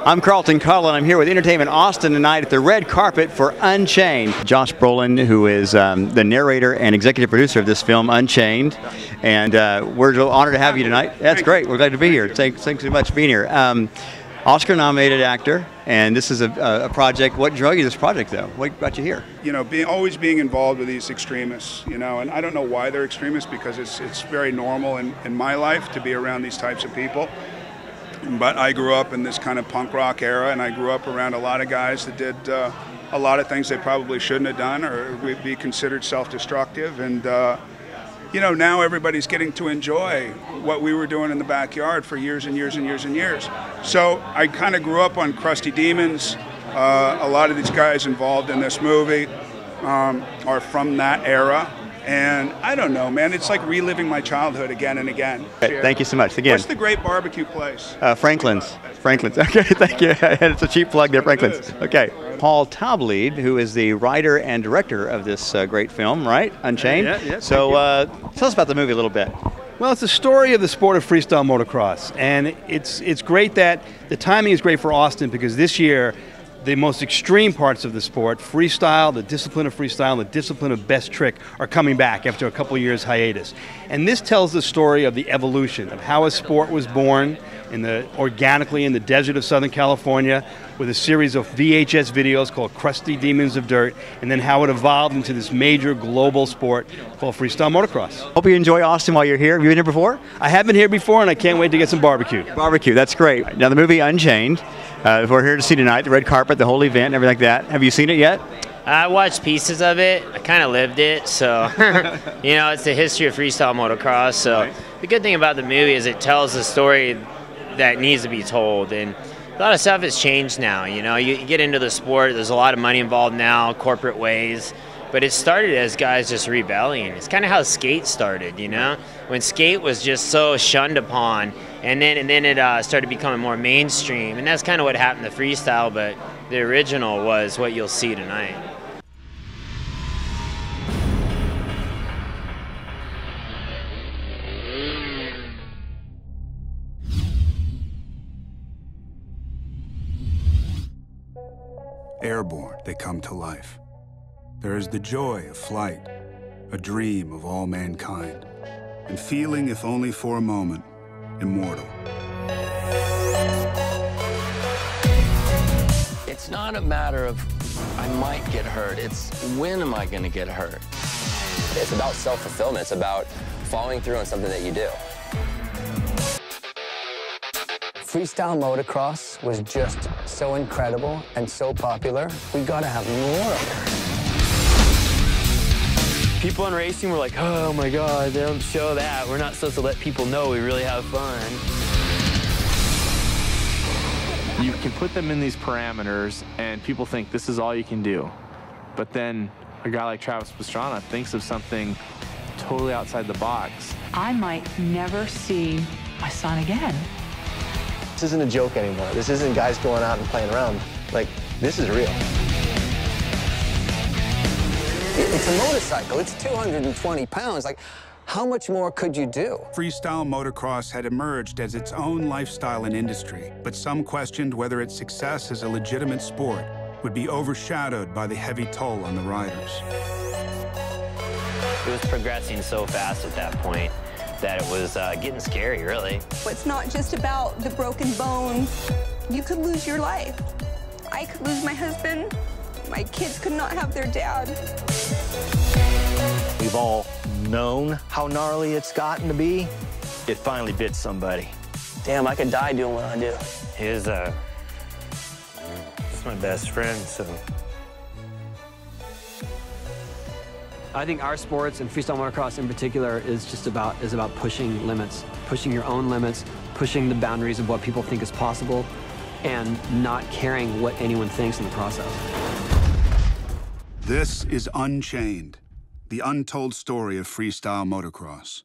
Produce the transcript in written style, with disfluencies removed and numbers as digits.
I'm Carlton Caudle, and I'm here with Entertainment Austin tonight at the red carpet for Unchained. Josh Brolin, who is the narrator and executive producer of this film, Unchained, and we're honored to have you tonight. That's great. We're glad to be here. Thanks so much for being here. Oscar-nominated actor, and this is a project. What drew you to this project, though? What brought you here? You know, always being involved with these extremists, you know, and I don't know why they're extremists, because it's very normal in my life to be around these types of people. But I grew up in this kind of punk rock era, and I grew up around a lot of guys that did a lot of things they probably shouldn't have done or would be considered self-destructive. And, you know, now everybody's getting to enjoy what we were doing in the backyard for years and years and years and years. So I kind of grew up on Crusty Demons. A lot of these guys involved in this movie are from that era. And I don't know, man, it's like reliving my childhood again and again. Thank you so much. Again. What's the great barbecue place? Franklin's. Franklin's. Okay, thank you. It's a cheap plug there, Franklin's. Okay. Paul Taublieb, who is the writer and director of this great film, right? Unchained. Yeah. So tell us about the movie a little bit. Well, it's the story of the sport of freestyle motocross, and it's great that the timing is great for Austin, because this year the most extreme parts of the sport, freestyle, the discipline of freestyle, and the discipline of best trick, are coming back after a couple of years hiatus. And this tells the story of the evolution of how a sport was born organically in the desert of Southern California with a series of VHS videos called Crusty Demons of Dirt, and then how it evolved into this major global sport called freestyle motocross. Hope you enjoy Austin while you're here. Have you been here before? I have been here before, and I can't wait to get some barbecue. Barbecue, that's great. Now the movie Unchained, we're here to see tonight, the red carpet, the whole event and everything like that. Have you seen it yet? I watched pieces of it. I kind of lived it, so you know, it's the history of freestyle motocross. So right. The good thing about the movie is it tells the story that needs to be told, and a lot of stuff has changed now. You know, you get into the sport, there's a lot of money involved now, corporate ways, but it started as guys just rebelling. It's kind of how skate started, you know, when skate was just so shunned upon, and then it started becoming more mainstream, and that's kind of what happened to freestyle. But the original was what you'll see tonight. Airborne, they come to life. There is the joy of flight, a dream of all mankind, and feeling, if only for a moment, immortal. It's not a matter of I might get hurt, it's when am I going to get hurt? It's about self-fulfillment. It's about following through on something that you do. Freestyle motocross was just so incredible and so popular. We gotta have more of it. People in racing were like, oh my God, they don't show that. We're not supposed to let people know we really have fun. You can put them in these parameters and people think this is all you can do. But then a guy like Travis Pastrana thinks of something totally outside the box. I might never see my son again. This isn't a joke anymore. This isn't guys going out and playing around. Like, this is real. It's a motorcycle. It's 220 pounds. Like, how much more could you do? Freestyle motocross had emerged as its own lifestyle and industry, but some questioned whether its success as a legitimate sport would be overshadowed by the heavy toll on the riders. It was progressing so fast at that point that it was getting scary, really. It's not just about the broken bones. You could lose your life. I could lose my husband. My kids could not have their dad. We've all known how gnarly it's gotten to be. It finally bit somebody. Damn, I could die doing what I do. He's my best friend, so. I think our sports, and freestyle motocross in particular, is about pushing limits, pushing your own limits, pushing the boundaries of what people think is possible, and not caring what anyone thinks in the process. This is Unchained, the untold story of freestyle motocross.